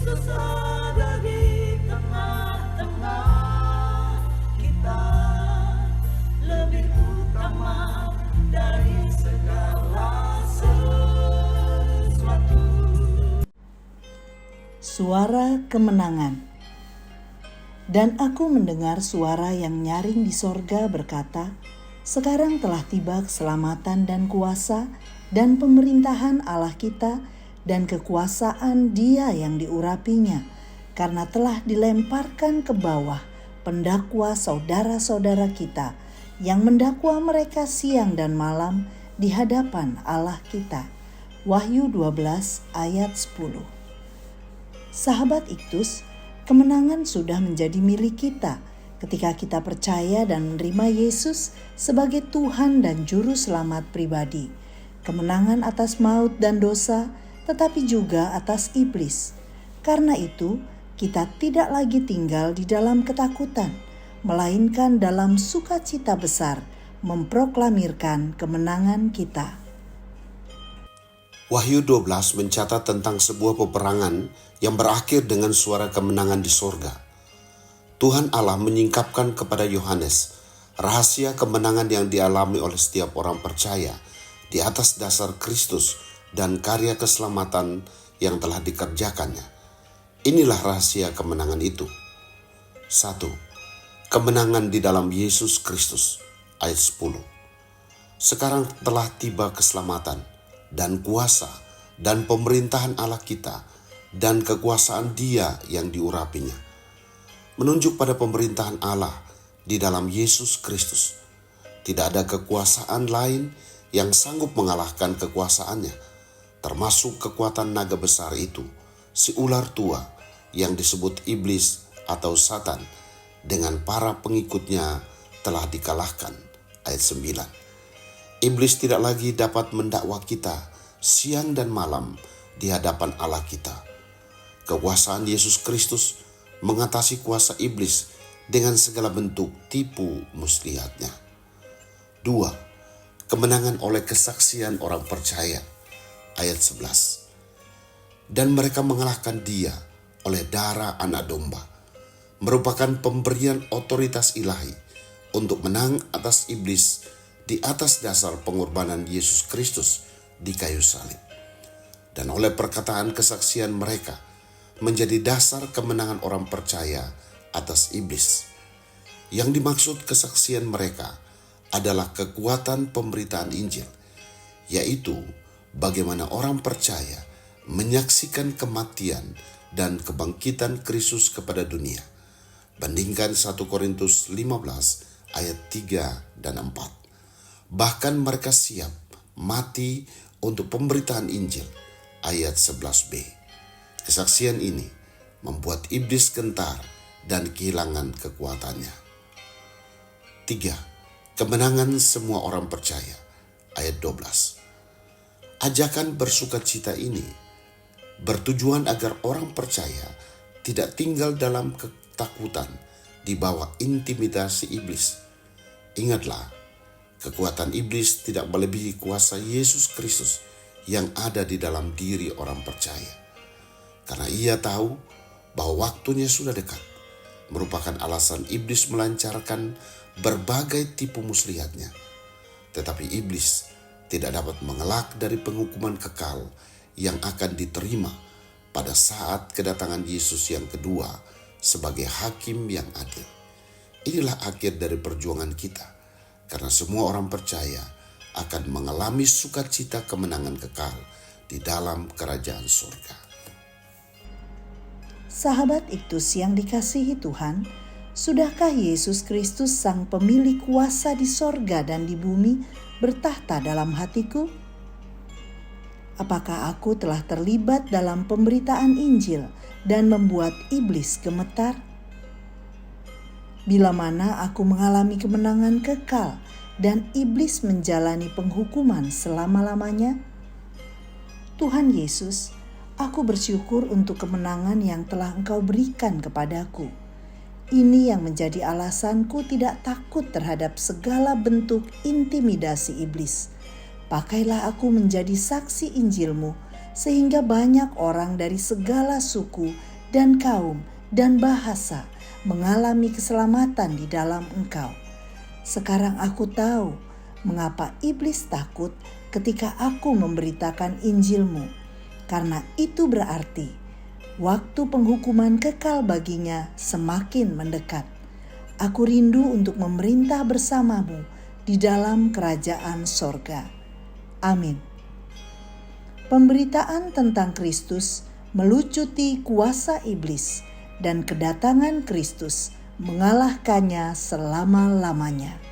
ada di tengah-tengah kita, lebih utama dari segala sesuatu. Suara kemenangan. Dan aku mendengar suara yang nyaring di sorga berkata, sekarang telah tiba keselamatan dan kuasa dan pemerintahan Allah kita dan kekuasaan Dia yang diurapinya, karena telah dilemparkan ke bawah pendakwa saudara-saudara kita yang mendakwa mereka siang dan malam di hadapan Allah kita. Wahyu 12 ayat 10. Sahabat Iktus, kemenangan sudah menjadi milik kita ketika kita percaya dan menerima Yesus sebagai Tuhan dan Juru Selamat pribadi. Kemenangan atas maut dan dosa, tetapi juga atas iblis. Karena itu, kita tidak lagi tinggal di dalam ketakutan, melainkan dalam sukacita besar memproklamirkan kemenangan kita. Wahyu 12 mencatat tentang sebuah peperangan yang berakhir dengan suara kemenangan di sorga. Tuhan Allah menyingkapkan kepada Yohanes rahasia kemenangan yang dialami oleh setiap orang percaya di atas dasar Kristus dan karya keselamatan yang telah dikerjakannya. Inilah rahasia kemenangan itu. 1. Kemenangan di dalam Yesus Kristus. Ayat 10. Sekarang telah tiba keselamatan dan kuasa dan pemerintahan Allah kita dan kekuasaan Dia yang diurapinya. Menunjuk pada pemerintahan Allah di dalam Yesus Kristus. Tidak ada kekuasaan lain yang sanggup mengalahkan kekuasaannya, termasuk kekuatan naga besar itu, si ular tua yang disebut iblis atau Satan, dengan para pengikutnya telah dikalahkan. Ayat 9. Iblis tidak lagi dapat mendakwa kita siang dan malam di hadapan Allah kita. Kekuasaan Yesus Kristus mengatasi kuasa iblis dengan segala bentuk tipu muslihatnya. 2. Kemenangan oleh kesaksian orang percaya. Ayat 11. Dan mereka mengalahkan Dia oleh darah anak domba, merupakan pemberian otoritas ilahi untuk menang atas iblis di atas dasar pengorbanan Yesus Kristus di kayu salib. Dan oleh perkataan kesaksian mereka menjadi dasar kemenangan orang percaya atas iblis. Yang dimaksud kesaksian mereka adalah kekuatan pemberitaan Injil, yaitu bagaimana orang percaya menyaksikan kematian dan kebangkitan Kristus kepada dunia. Bandingkan 1 Korintus 15 ayat 3 dan 4. Bahkan mereka siap mati untuk pemberitaan Injil. Ayat 11b. Kesaksian ini membuat iblis gentar dan kehilangan kekuatannya. 3. Kemenangan semua orang percaya. Ayat 12. Ajakan bersukacita ini bertujuan agar orang percaya tidak tinggal dalam ketakutan di bawah intimidasi iblis. Ingatlah, kekuatan iblis tidak melebihi kuasa Yesus Kristus yang ada di dalam diri orang percaya. Karena ia tahu bahwa waktunya sudah dekat, merupakan alasan iblis melancarkan berbagai tipu muslihatnya. Tetapi iblis tidak dapat mengelak dari penghukuman kekal yang akan diterima pada saat kedatangan Yesus yang kedua sebagai hakim yang adil. Inilah akhir dari perjuangan kita. Karena semua orang percaya akan mengalami sukacita kemenangan kekal di dalam kerajaan surga. Sahabat Iktus yang dikasihi Tuhan, sudahkah Yesus Kristus sang pemilik kuasa di sorga dan di bumi bertahta dalam hatiku? Apakah aku telah terlibat dalam pemberitaan Injil dan membuat iblis gemetar? Bila mana aku mengalami kemenangan kekal dan iblis menjalani penghukuman selama-lamanya? Tuhan Yesus, aku bersyukur untuk kemenangan yang telah Engkau berikan kepadaku. Ini yang menjadi alasanku tidak takut terhadap segala bentuk intimidasi iblis. Pakailah aku menjadi saksi Injil-Mu, sehingga banyak orang dari segala suku dan kaum, dan bahasa mengalami keselamatan di dalam Engkau. Sekarang aku tahu mengapa iblis takut ketika aku memberitakan Injil-Mu, karena itu berarti waktu penghukuman kekal baginya semakin mendekat. Aku rindu untuk memerintah bersama-Mu di dalam kerajaan sorga. Amin. Pemberitaan tentang Kristus melucuti kuasa iblis dan kedatangan Kristus mengalahkannya selama-lamanya.